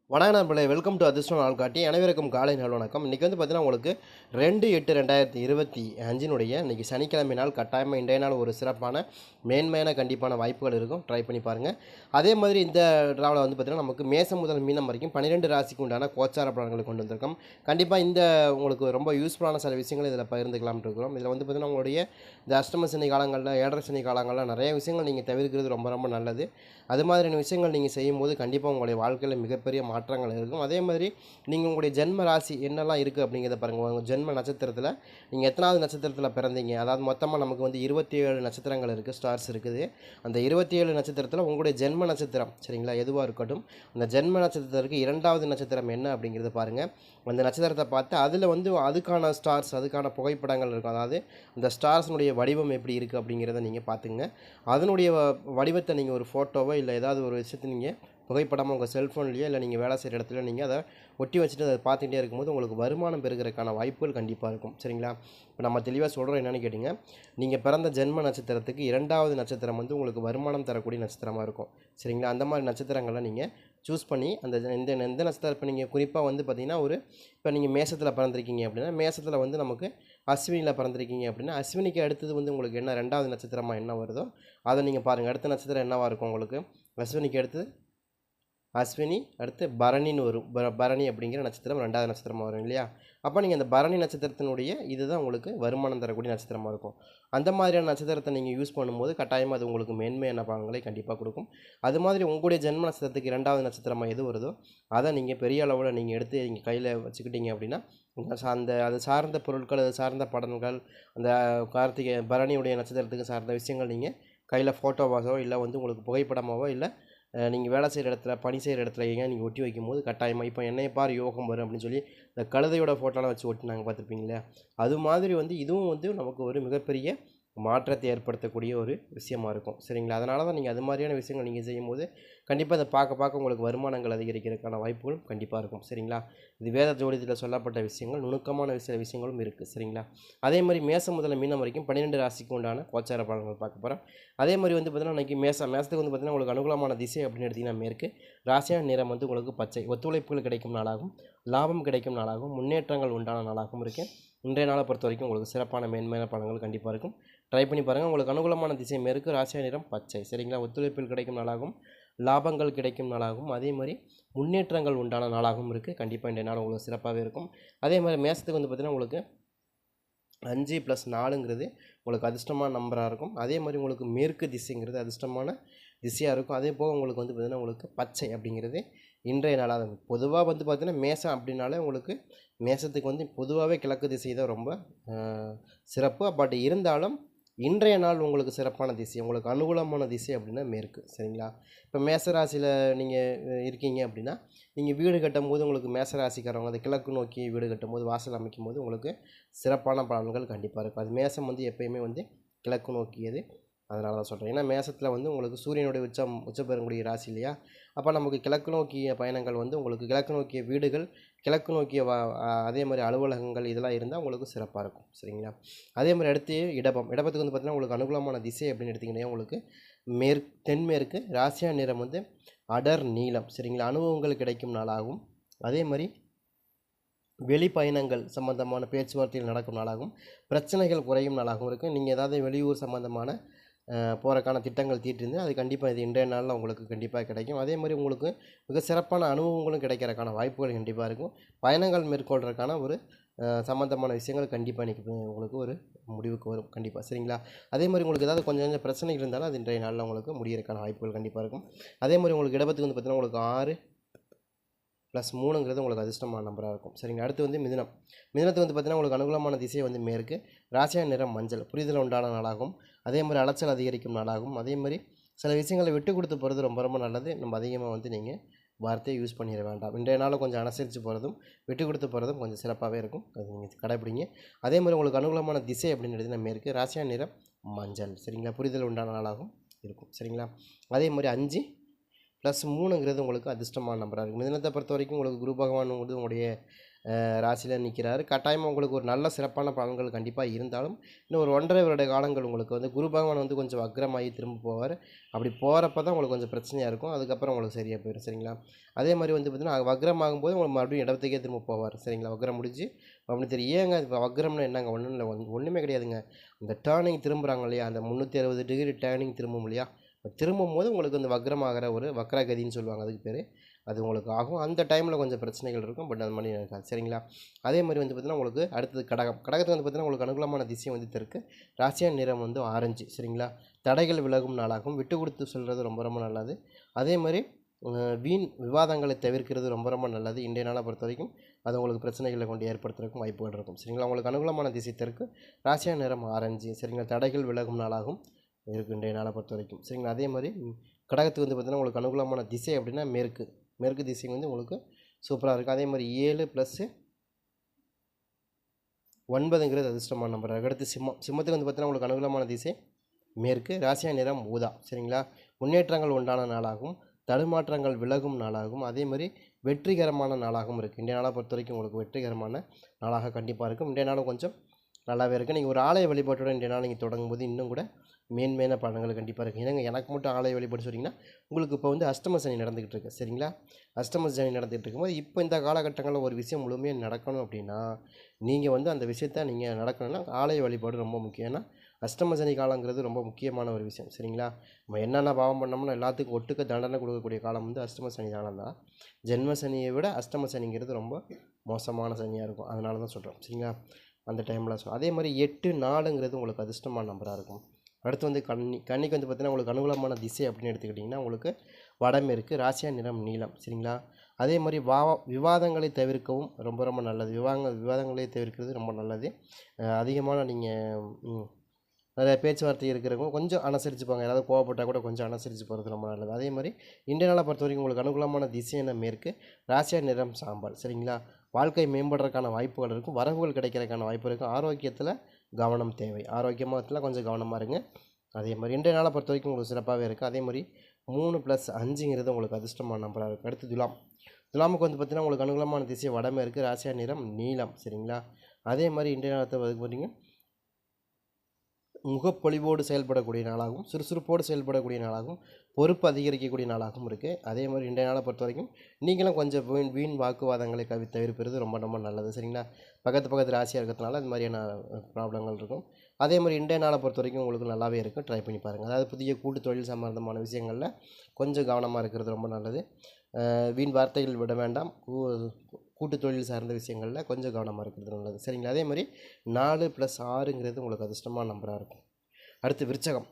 வணக்கம் நண்பர்களே, welcome to அதிர்ஷ்டம் நாள்காட்டி. அனைவருக்கும் காலை நாள் வணக்கம். இன்றைக்கி வந்து பார்த்தீங்கன்னா உங்களுக்கு 2/8/2025 இன்றைக்கி சனிக்கிழமை நாள். கட்டாயமாக இன்றைய நாள் ஒரு சிறப்பான மேன்மையான கண்டிப்பான வாய்ப்புகள் இருக்கும். ட்ரை பண்ணி பாருங்கள். அதே மாதிரி இந்த ட்ராவில் வந்து பார்த்திங்கன்னா நமக்கு மேசம் முதல் மீனம் வரைக்கும் 12 ராசிக்கு உண்டான கோச்சார பலன்களை கொண்டு வந்திருக்கோம். கண்டிப்பாக இந்த உங்களுக்கு ரொம்ப யூஸ்ஃபுல்லான சில விஷயங்கள் இதில் பகிர்ந்துக்கலாம்னு இருக்கிறோம். இதில் வந்து பார்த்திங்கன்னா உங்களுடைய இந்த அஷ்டம சனி காலங்களில், ஏழரை சனி காலங்களில் நிறைய விஷயங்கள் நீங்கள் தவிர்க்கிறது ரொம்ப ரொம்ப நல்லது. அது மாதிரியான விஷயங்கள் நீங்கள் செய்யும்போது கண்டிப்பாக உங்களுடைய வாழ்க்கையில் மிகப்பெரிய மாற்றங்கள் இருக்கும். அதே மாதிரி நீங்கள் உங்களுடைய ஜென்ம ராசி என்னெல்லாம் இருக்குது அப்படிங்கிறத பாருங்கள். உங்கள் ஜென்ம நட்சத்திரத்தில் நீங்கள் எத்தனாவது நட்சத்திரத்தில் பிறந்தீங்க, அதாவது மொத்தமாக நமக்கு வந்து 27 நட்சத்திரங்கள் இருக்குது, ஸ்டார்ஸ் இருக்குது. அந்த 27 நட்சத்திரத்தில் உங்களுடைய ஜென்ம நட்சத்திரம் சரிங்களா எதுவாக இருக்கட்டும், அந்த ஜென்ம நட்சத்திரத்திற்கு 2வது நட்சத்திரம் என்ன அப்படிங்கிறத பாருங்கள். அந்த நட்சத்திரத்தை பார்த்து அதில் வந்து அதுக்கான ஸ்டார்ஸ், அதுக்கான புகைப்படங்கள் இருக்கும். அதாவது அந்த ஸ்டார்ஸினுடைய வடிவம் எப்படி இருக்குது அப்படிங்கிறத நீங்கள் பார்த்துங்க. அதனுடைய வடிவத்தை நீங்கள் ஒரு ஃபோட்டோவோ இல்லை ஏதாவது ஒரு விஷயத்தை நீங்கள் புகைப்படமாக உங்கள் செல்ஃபோன்லேயோ இல்லை நீங்கள் வேலை செய்கிற இடத்துல நீங்கள் அதை ஒட்டி வச்சுட்டு அதை பார்த்துக்கிட்டே இருக்கும்போது உங்களுக்கு வருமானம் பெறுகிறதுக்கான வாய்ப்புகள் கண்டிப்பாக இருக்கும். சரிங்களா? இப்போ நம்ம தெளிவாக சொல்கிறோம் என்னென்னு கேட்டிங்க, நீங்கள் பிறந்த ஜென்ம நட்சத்திரத்துக்கு 2வது நட்சத்திரம் வந்து உங்களுக்கு வருமானம் தரக்கூடிய நட்சத்திரமாக இருக்கும். சரிங்களா? அந்த மாதிரி நட்சத்திரங்களை நீங்கள் சூஸ் பண்ணி அந்த எந்த நட்சத்திரம் இப்போ நீங்கள் குறிப்பாக வந்து பார்த்திங்கன்னா இப்போ நீங்கள் மேசத்தில் பிறந்திருக்கீங்க அப்படின்னா, மேசத்தில் வந்து நமக்கு அஸ்வினியில் பிறந்திருக்கீங்க அப்படின்னா, அஸ்வினிக்கு அடுத்தது வந்து உங்களுக்கு என்ன 2வது நட்சத்திரமாக என்ன வருதோ அதை நீங்கள் பாருங்கள். அடுத்த நட்சத்திரம் என்னவாக இருக்கும் உங்களுக்கு? அஸ்வினிக்கு அடுத்து அஸ்வினி, அடுத்து பரணின்னு வரும். பரணி அப்படிங்கிற நட்சத்திரம் 2வது நட்சத்திரமாக வரும் இல்லையா? அப்போ நீங்கள் அந்த பரணி நட்சத்திரத்தினுடைய இதுதான் உங்களுக்கு வருமானம் தரக்கூடிய நட்சத்திரமாக இருக்கும். அந்த மாதிரியான நட்சத்திரத்தை நீங்கள் யூஸ் பண்ணும்போது கட்டாயமாக அது உங்களுக்கு மேன்மையான பலன்களை கண்டிப்பாக கொடுக்கும். அது மாதிரி உங்களுடைய ஜென்ம நட்சத்திரத்துக்கு 2வது நட்சத்திரமாக எது வருதோ அதை நீங்கள் பெரிய அளவில் நீங்கள் எடுத்து நீங்கள் கையில் வச்சுக்கிட்டீங்க அப்படின்னா, அந்த அது சார்ந்த பொருட்கள், அது சார்ந்த படங்கள், அந்த கார்த்திகை பரணியுடைய நட்சத்திரத்துக்கு சார்ந்த விஷயங்கள் நீங்கள் கையில் ஃபோட்டோவாகவோ இல்லை வந்து உங்களுக்கு புகைப்படமாகவோ இல்லை நீங்கள் வேலை செய்கிற இடத்துல, பணி செய்கிற இடத்துல ஏன் நீங்கள் ஒட்டி வைக்கும்போது கட்டாயமாக இப்போ என்னைய பார் யோகம் வரும் அப்படின்னு சொல்லி இந்த கழுதையோட ஃபோட்டோலாம் வச்சு ஒட்டினாங்க பார்த்துருப்பீங்களே, அது மாதிரி வந்து இதுவும் வந்து நமக்கு ஒரு மிகப்பெரிய மாற்றத்தை ஏற்படுத்தக்கூடிய ஒரு விஷயமா இருக்கும். சரிங்களா? அதனால தான் நீங்கள் அது மாதிரியான விஷயங்கள் நீங்கள் செய்யும்போது கண்டிப்பாக அதை பார்க்க உங்களுக்கு வருமானங்கள் அதிகரிக்கிறதுக்கான வாய்ப்புகளும் கண்டிப்பாக இருக்கும். சரிங்களா? இது வேத ஜோதிடத்தில் சொல்லப்பட்ட விஷயங்கள், நுணுக்கமான சில விஷயங்களும் இருக்குது. சரிங்களா? அதே மாதிரி மேசம் முதல்ல மீனம் வரைக்கும் 12 ராசிக்கு உண்டான கோச்சார பலன்கள் பார்க்க போகிறோம். அதே மாதிரி வந்து பார்த்திங்கன்னா இன்றைக்கி மேசத்துக்கு வந்து பார்த்திங்கன்னா உங்களுக்கு அனுகூலமான திசை அப்படின்னு எடுத்திங்கன்னா மேற்கு, ராசியான நிறம் வந்து உங்களுக்கு பச்சை, ஒத்துழைப்புகள் கிடைக்கும் நாளாகும், லாபம் கிடைக்கும் நாளாகவும், முன்னேற்றங்கள் உண்டான நாளாகவும் இருக்குது. இன்றைய நாளை பொறுத்த வரைக்கும் உங்களுக்கு சிறப்பான மேன்மையான பலன்கள் கண்டிப்பாக இருக்கும். ட்ரை பண்ணி பாருங்கள். உங்களுக்கு அனுகூலமான திசை மேற்கு, ராசியா நிறம் பச்சை. சரிங்களா? ஒத்துழைப்பில் கிடைக்கும் நாளாகவும், லாபங்கள் கிடைக்கும் நாளாகவும், அதே மாதிரி முன்னேற்றங்கள் உண்டான நாளாகவும் இருக்குது. கண்டிப்பாக இன்றைய நாள் உங்களுக்கு சிறப்பாகவே இருக்கும். அதே மாதிரி மேசத்துக்கு வந்து பார்த்திங்கன்னா உங்களுக்கு 5+4ங்கிறது உங்களுக்கு அதிர்ஷ்டமான நம்பராக இருக்கும். அதே மாதிரி உங்களுக்கு மேற்கு திசைங்கிறது அதிர்ஷ்டமான திசையாக இருக்கும். அதே போக உங்களுக்கு வந்து பார்த்திங்கன்னா உங்களுக்கு பச்சை அப்படிங்கிறது இன்றைய நாளாக இருக்கும். பொதுவாக வந்து பார்த்திங்கன்னா மேசம் அப்படின்னாலே உங்களுக்கு மேசத்துக்கு வந்து பொதுவாகவே கிழக்கு திசை தான் ரொம்ப சிறப்பு. பட் இருந்தாலும் இன்றைய நாள் உங்களுக்கு சிறப்பான திசை, உங்களுக்கு அனுகூலமான திசை அப்படின்னா மேற்கு. சரிங்களா? இப்போ மேசராசியில் நீங்கள் இருக்கீங்க அப்படின்னா, நீங்கள் வீடு கட்டும்போது உங்களுக்கு மேசராசிக்காரவங்க அந்த கிழக்கு நோக்கி வீடு கட்டும்போது, வாசல் அமைக்கும் போது உங்களுக்கு சிறப்பான பலன்கள் கண்டிப்பாக இருக்கும். அது மேசம் வந்து எப்பயுமே வந்து கிழக்கு நோக்கியது. அதனால தான் சொல்கிறேன். ஏன்னா மேசத்தில் வந்து உங்களுக்கு சூரியனுடைய உச்சம் பெறக்கூடிய ராசி இல்லையா? அப்போ நமக்கு கிழக்கு நோக்கிய பயணங்கள் வந்து உங்களுக்கு கிழக்கு நோக்கிய வீடுகள், கிழக்கு நோக்கிய அதே மாதிரி அலுவலகங்கள் இதெல்லாம் இருந்தால் உங்களுக்கு சிறப்பாக இருக்கும். சரிங்களா? அதே மாதிரி அடுத்து இடபத்துக்கு வந்து பார்த்திங்கன்னா உங்களுக்கு அனுகூலமான திசை அப்படின்னு எடுத்திங்கன்னா உங்களுக்கு தென்மேற்கு, ராசியா நிறம் வந்து அடர் நீலம். சரிங்களா? அனுபவங்கள் கிடைக்கும் நாளாகும். அதே மாதிரி வெளிப்பயணங்கள் சம்மந்தமான பேச்சுவார்த்தைகள் நடக்கும் நாளாகவும், பிரச்சனைகள் குறையும் நாளாகவும் இருக்குது. நீங்கள் ஏதாவது வெளியூர் சம்மந்தமான போகிறக்கான திட்டங்கள் தீட்டிருந்து அது கண்டிப்பாக இது இன்றைய நாளில் உங்களுக்கு கண்டிப்பாக கிடைக்கும். அதே மாதிரி உங்களுக்கு மிக சிறப்பான அனுபவங்களும் கிடைக்கிறதுக்கான வாய்ப்புகள் கண்டிப்பாக இருக்கும். பயணங்கள் மேற்கொள்கிறதுக்கான ஒரு சம்மந்தமான விஷயங்கள் கண்டிப்பாக இன்றைக்கி உங்களுக்கு ஒரு முடிவுக்கு வரும் கண்டிப்பாக. சரிங்களா? அதே மாதிரி உங்களுக்கு ஏதாவது கொஞ்சம் பிரச்சனைகள் இருந்தாலும் அது இன்றைய நாளில் உங்களுக்கு முடியறதுக்கான வாய்ப்புகள் கண்டிப்பாக இருக்கும். அதே மாதிரி உங்களுக்கு இடத்துக்கு வந்து பார்த்திங்கன்னா உங்களுக்கு 6+3ங்கிறது உங்களுக்கு அதிர்ஷ்டமான நம்பராக இருக்கும். சரிங்க. அடுத்து வந்து மிதுனத்துக்கு வந்து பார்த்திங்கன்னா உங்களுக்கு அனுகூலமான திசை வந்து மேற்கு, ராசியா நிறம் மஞ்சள், புரிதல் உண்டான நாளாகும். அதே மாதிரி அலைச்சல் அதிகரிக்கும் நாளாகும். அதே மாதிரி சில விஷயங்களை விட்டு கொடுத்து போகிறது ரொம்ப ரொம்ப நல்லது. நம்ம அதிகமாக வந்து நீங்கள் வார்த்தையை யூஸ் பண்ணிட வேண்டாம். இன்றைய நாளில் கொஞ்சம் அனுசரித்து போகிறதும் விட்டு கொடுத்து போகிறதும் கொஞ்சம் சிறப்பாகவே இருக்கும். அது நீங்கள் கடைப்பிடிங்க. அதே மாதிரி உங்களுக்கு அனுகூலமான திசை அப்படின்னு எடுத்திங்கன்னா மேற்கு, ராசியா நிறம் மஞ்சள். சரிங்களா? புரிதல் உண்டான நாளாகவும் இருக்கும். சரிங்களா? அதே மாதிரி 5+3ங்கிறது உங்களுக்கு அதிர்ஷ்டமான நம்பராக இருக்குது. மிதுனத்தை பொறுத்த வரைக்கும் உங்களுக்கு குரு பகவான் வந்து உங்களுடைய ராசியில் நிற்கிறாரு. கட்டாயமாக உங்களுக்கு ஒரு நல்ல சிறப்பான பலன்கள் கண்டிப்பாக இருந்தாலும் இன்னும் ஒரு 1.5 வருட காலங்கள் உங்களுக்கு வந்து குரு பகவான் வந்து கொஞ்சம் வக்ரமாகி திரும்ப போவார். அப்படி போகிறப்ப தான் உங்களுக்கு கொஞ்சம் பிரச்சனையாக இருக்கும். அதுக்கப்புறம் உங்களுக்கு சரியாக போயிடும். சரிங்களா? அதே மாதிரி வந்து பார்த்திங்கன்னா வக்ரமாகும்போது உங்களுக்கு மறுபடியும் இடத்துக்கே திரும்ப போவார். சரிங்களா? வக்ரம் முடிஞ்சு அப்படின்னு தெரியும். ஏங்க இப்போ வக்ரம்னா என்னங்க? ஒன்றும் இல்லை, ஒன்றுமே கிடையாதுங்க. அந்த டேர்னிங் திரும்புகிறாங்க இல்லையா, அந்த 360 டிகிரி டேர்னிங் திரும்பும் இல்லையா, திரும்பும் போது உங்களுக்கு அந்த வக்ரமாகிற ஒரு வக்ரகதின்னு சொல்லுவாங்க, அதுக்கு பேர். அது உங்களுக்கு ஆகும். அந்த டைமில் கொஞ்சம் பிரச்சனைகள் இருக்கும். பட் அது மாதிரி இருக்காது. சரிங்களா? அதே மாதிரி வந்து பார்த்திங்கன்னா உங்களுக்கு அடுத்தது கடகம். கடகத்துக்கு வந்து பார்த்திங்கன்னா உங்களுக்கு அனுகூலமான திசை வந்து தெற்கு. ராசியான நிறம் வந்து ஆரஞ்சு. சரிங்களா? தடைகள் விலகும் நாளாகும். விட்டு கொடுத்து சொல்கிறது ரொம்ப ரொம்ப நல்லது. அதே மாதிரி வீண் விவாதங்களை தவிர்க்கிறது ரொம்ப ரொம்ப நல்லது. இன்றைய நாளை பொறுத்த வரைக்கும் அது உங்களுக்கு பிரச்சனைகளை கொண்டு ஏற்படுத்துறதுக்கும் வாய்ப்புகள் இருக்கும். சரிங்களா? உங்களுக்கு அனுகூலமான திசை தெற்கு. ராசியான நிறம் ஆரஞ்சு. சரிங்களா? தடைகள் விலகும் நாளாகும் இருக்குது இன்றைய நாளை பொறுத்த வரைக்கும். சரிங்களா? அதே மாதிரி கடகத்துக்கு வந்து பார்த்திங்கன்னா உங்களுக்கு அனுகூலமான திசை அப்படின்னா மேற்கு. மேற்கு திசை வந்து உங்களுக்கு சூப்பராக இருக்குது. அதே மாதிரி 7 + 9ங்கிறது அதிர்ஷ்டமான நம்பர். அடுத்து சிம்மம். சிம்மத்துக்கு வந்து பார்த்திங்கன்னா உங்களுக்கு அனுகூலமான திசை மேற்கு. ராசியா நிறம் ஊதா. சரிங்களா? முன்னேற்றங்கள் உண்டான நாளாகும். தடுமாற்றங்கள் விலகும் நாளாகும். அதே மாதிரி வெற்றிகரமான நாளாகவும் இருக்குது. இன்றைய நாளை பொறுத்த வரைக்கும் உங்களுக்கு வெற்றிகரமான நாளாக கண்டிப்பாக இருக்கும். இன்றைய நாளும் கொஞ்சம் நல்லாவே இருக்குது. நீங்கள் ஒரு ஆலய வழிபாட்டோட இன்றைய நாள் நீங்கள் தொடங்கும்போது இன்னும் கூட மேன்மையான பலன்கள் கண்டிப்பாக இருக்குது. ஏன்னா எனக்கு மட்டும் ஆலய வழிபாடு சொன்னீங்கன்னா உங்களுக்கு இப்போ வந்து அஷ்டம சனி நடந்துக்கிட்டு இருக்குது. சரிங்களா? அஷ்டம சனி நடந்துகிட்டு இருக்கும்போது இப்போ இந்த காலகட்டங்களில் ஒரு விஷயம் முழுமையாக நடக்கணும் அப்படின்னா நீங்கள் வந்து அந்த விஷயத்த நீங்கள் நடக்கணும்னா ஆலய வழிபாடு ரொம்ப முக்கியம். ஏன்னா அஷ்டம சனி காலங்கிறது ரொம்ப முக்கியமான ஒரு விஷயம். சரிங்களா? நம்ம என்னென்ன பாவம் பண்ணோம்னா எல்லாத்துக்கும் ஒட்டுக்க தண்டனை கொடுக்கக்கூடிய காலம் வந்து அஷ்டம சனி காலம் தான். ஜென்ம சனியை விட அஷ்டம சனிங்கிறது ரொம்ப மோசமான சனியாக இருக்கும். அதனால தான் சொல்கிறோம். சரிங்களா? அந்த டைமில் அதே மாதிரி 8, 4ங்கிறது உங்களுக்கு அதிர்ஷ்டமான நம்பராக இருக்கும். அடுத்து வந்து கன்னிக்கு வந்து பார்த்திங்கன்னா உங்களுக்கு அனுகூலமான திசை அப்படின்னு எடுத்துக்கிட்டிங்கன்னா உங்களுக்கு வடமேற்கு. ராசியா நிறம் நீலம். சரிங்களா? அதே மாதிரி விவாதங்களை தவிர்க்கவும் ரொம்ப ரொம்ப நல்லது. விவாதங்களை தவிர்க்கிறது ரொம்ப நல்லது. அதிகமான நீங்கள் நிறைய பேச்சுவார்த்தை இருக்கிறவங்க கொஞ்சம் அனுசரிச்சுப்பாங்க. யாராவது கோவப்பட்டால் கூட கொஞ்சம் அனுசரித்து போகிறது ரொம்ப நல்லது. அதே மாதிரி இன்றைய நாளை பொறுத்த வரைக்கும் உங்களுக்கு அனுகூலமான திசையான மேற்கு. ராசியா நிறம் சாம்பல். சரிங்களா? வாழ்க்கை மேம்படுறதுக்கான வாய்ப்புகள் இருக்கும். வரவுகள் கிடைக்கிறதுக்கான வாய்ப்பு இருக்கும். ஆரோக்கியத்தில் கவனம் தேவை. ஆரோக்கியமாக கொஞ்சம் கவனமாக இருங்க. அதே மாதிரி இன்றைய நாளை பொறுத்த வரைக்கும் உங்களுக்கு சிறப்பாகவே இருக்குது. அதே மாதிரி 3 + 5ங்கிறது உங்களுக்கு அதிர்ஷ்டமான நம்பராக இருக்குது. அடுத்து துலாம். துலாமுக்கு வந்து பார்த்திங்கன்னா உங்களுக்கு அனுகூலமான திசை வடமேற்கு. ராசியா நிறம் நீலம். சரிங்களா? அதே மாதிரி இன்றைய நாளத்தை பார்த்திங்கன்னா முகப்பொலிவோடு செயல்படக்கூடிய நாளாகவும் சுறுசுறுப்போடு செயல்படக்கூடிய நாளாகவும் பொறுப்பு அதிகரிக்கக்கூடிய நாளாகவும் இருக்குது. அதே மாதிரி இன்றைய நாளை பொறுத்த வரைக்கும் நீங்களும் கொஞ்சம் வீண் வாக்குவாதங்களை தவிர்ப்பது ரொம்ப ரொம்ப நல்லது. சரிங்களா? பக்கத்து ராசியாக இருக்கிறதுனால இந்த மாதிரியான ப்ராப்ளங்கள் இருக்கும். அதே மாதிரி இன்றைய நாளை பொறுத்த வரைக்கும் உங்களுக்கு நல்லாவே இருக்கும். ட்ரை பண்ணி பாருங்கள். அதாவது புதிய கூட்டு தொழில் சம்பந்தமான விஷயங்களில் கொஞ்சம் கவனமாக இருக்கிறது ரொம்ப நல்லது. வீண் வார்த்தைகள் விட வேண்டாம். கூட்டு தொழில் சார்ந்த விஷயங்களில் கொஞ்சம் கவனமாக இருக்கிறது நல்லது. சரிங்களா? அதே மாதிரி 4 + 6ங்கிறது உங்களுக்கு அதிர்ஷ்டமான நம்பராக இருக்கும். அடுத்து விருச்சகம்.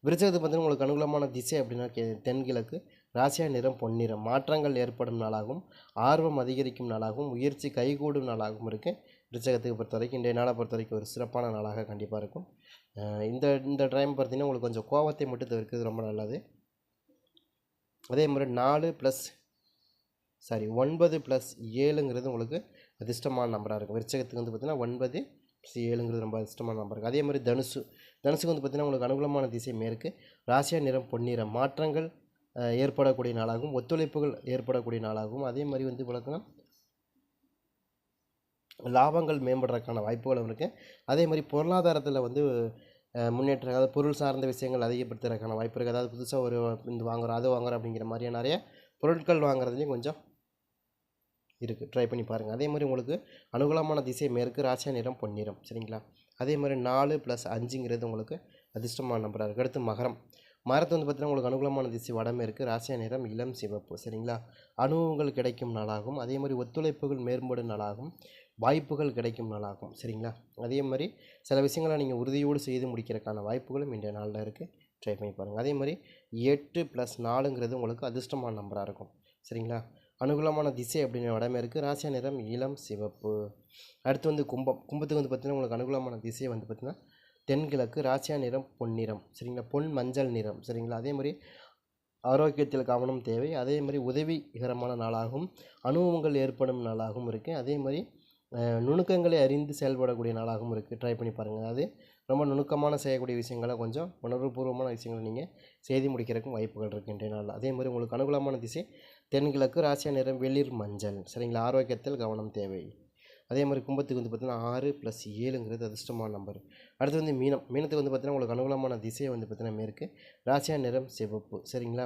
விருச்சகத்துக்கு பார்த்தீங்கன்னா உங்களுக்கு அனுகூலமான திசை அப்படின்னா தென்கிழக்கு. ராசியா நிறம் பொன்னிறம். மாற்றங்கள் ஏற்படும் நாளாகவும் ஆர்வம் அதிகரிக்கும் நாளாகவும் முயற்சி கைகூடும் நாளாகவும் இருக்குது. விருச்சகத்துக்கு பொறுத்த வரைக்கும் இன்றைய நாளை பொறுத்த வரைக்கும் ஒரு சிறப்பான நாளாக கண்டிப்பாக இருக்கும். இந்த டைம் பார்த்தீங்கன்னா உங்களுக்கு கொஞ்சம் கோபத்தை மட்டும் தவிர்க்கிறது ரொம்ப நல்லது. அதே மாதிரி 9 + 7ங்கிறது உங்களுக்கு அதிர்ஷ்டமான நம்பராக இருக்கும். விருச்சகத்துக்கு வந்து பார்த்திங்கன்னா 9 + 7ங்கிறது ரொம்ப அதிர்ஷ்டமான நம்பர் இருக்குது. அதே மாதிரி தனுசுக்கு வந்து பார்த்திங்கன்னா உங்களுக்கு அனுகூலமான திசை மேற்கு. ராசியா நிறம் பொன்னிறம். மாற்றங்கள் ஏற்படக்கூடிய நாளாகவும் ஒத்துழைப்புகள் ஏற்படக்கூடிய நாளாகவும் அதே மாதிரி வந்து பார்த்தீங்கன்னா லாபங்கள் மேம்படுறதுக்கான வாய்ப்புகளும் இருக்குது. அதே மாதிரி பொருளாதாரத்தில் வந்து முன்னேற்றம், அதாவது பொருள் சார்ந்த விஷயங்கள் அதிகப்படுத்துறதுக்கான வாய்ப்பு இருக்குது. அதாவது புதுசாக ஒரு இந்த வாங்குகிறோம் அது வாங்குகிறோம் அப்படிங்கிற மாதிரியான நிறைய பொருட்கள் வாங்குறதுலேயும் கொஞ்சம் இருக்குது. ட்ரை பண்ணி பாருங்கள். அதே மாதிரி உங்களுக்கு அனுகூலமான திசை மேற்கு. ராசியா நிறம் பொன்னிறம். சரிங்களா? அதே மாதிரி 4 + 5ங்கிறது உங்களுக்கு அதிர்ஷ்டமான நம்பராக இருக்குது. அடுத்து மகரம். மகரத்தை வந்து பார்த்திங்கன்னா உங்களுக்கு அனுகூலமான திசை வடமேற்கு. ராசியா நிறம் இளம் சிவப்பு. சரிங்களா? அனுபவங்கள் கிடைக்கும் நாளாகும். அதே மாதிரி ஒத்துழைப்புகள் மேம்படும் நாளாகும். வாய்ப்புகள் கிடைக்கும் நாளாகும். சரிங்களா? அதே மாதிரி சில விஷயங்களை நீங்கள் உறுதியோடு செய்து முடிக்கிறதுக்கான வாய்ப்புகளும் இன்றைய நாளில் இருக்குது. ட்ரை பண்ணி பாருங்கள். அதே மாதிரி 8 + 4ங்கிறது உங்களுக்கு அதிர்ஷ்டமான நம்பராக இருக்கும். சரிங்களா? அனுகூலமான திசை அப்படின்னு வடமேற்கு. ராசியா நிறம் இளம் சிவப்பு. அடுத்து வந்து கும்பத்துக்கு வந்து பார்த்திங்கன்னா உங்களுக்கு அனுகூலமான திசை வந்து பார்த்திங்கன்னா தென்கிழக்கு. ராசியா நிறம் பொன்னிறம். சரிங்களா? பொன் மஞ்சள் நிறம். சரிங்களா? அதே மாதிரி ஆரோக்கியத்தில் கவனம் தேவை. அதே மாதிரி உதவிகரமான நாளாகவும் அனுபவங்கள் ஏற்படும் நாளாகவும் இருக்குது. அதே மாதிரி நுணுக்கங்களை அறிந்து செயல்படக்கூடிய நாளாகவும் இருக்குது. ட்ரை பண்ணி பாருங்கள். அதாவது ரொம்ப நுணுக்கமான செய்யக்கூடிய விஷயங்களை கொஞ்சம் உணர்வுபூர்வமான விஷயங்களை நீங்கள் செய்து முடிக்கிறதுக்கும் வாய்ப்புகள் இருக்குது இன்றைய நாளில். அதே மாதிரி உங்களுக்கு அனுகூலமான திசை தென்கிழக்கு ராசியா நிறம் வெளிர் மஞ்சள். சரிங்களா? ஆரோக்கியத்தில் கவனம் தேவை. அதே மாதிரி கும்பத்துக்கு வந்து பார்த்தீங்கன்னா 6 + 7ங்கிறது அதிர்ஷ்டமான நம்பர். அடுத்து வந்து மீனம். மீனத்துக்கு வந்து பார்த்தீங்கன்னா உங்களுக்கு அனுகூலமான திசை வந்து பார்த்தீங்கன்னா மேற்கு. ராசியா நிறம் சிவப்பு. சரிங்களா?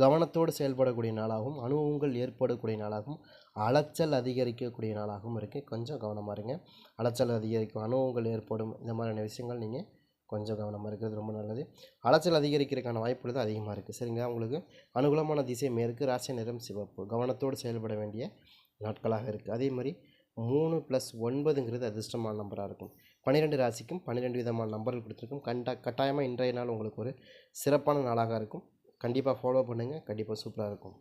கவனத்தோடு செயல்படக்கூடிய நாளாகவும், அனுபவங்கள் ஏற்படக்கூடிய நாளாகவும், அலைச்சல் அதிகரிக்கக்கூடிய நாளாகவும் இருக்குது. கொஞ்சம் கவனமாக இருங்க. அலைச்சல் அதிகரிக்கும், அனுபவங்கள் ஏற்படும், இந்த மாதிரியான விஷயங்கள் நீங்கள் கொஞ்சம் கவனமாக இருக்கிறது ரொம்ப நல்லது. அலைச்சல் அதிகரிக்கிறதுக்கான வாய்ப்புகள் தான் அதிகமாக இருக்குது. சரிங்களா? உங்களுக்கு அனுகூலமான திசை மேற்கு. ராசியா நிறம் சிவப்பு. கவனத்தோடு செயல்பட வேண்டிய நாட்களாக இருக்குது. அதே மாதிரி 3 + 9ங்கிறது அதிர்ஷ்டமான நம்பராக இருக்கும். 12 ராசிக்கும் 12 விதமான நம்பர்கள் கொடுத்துருக்கும். கட்டாயமாக இன்றைய நாள் உங்களுக்கு ஒரு சிறப்பான நாளாக இருக்கும். கண்டிப்பாக ஃபாலோ பண்ணுங்கள். கண்டிப்பாக சூப்பராக இருக்கும்.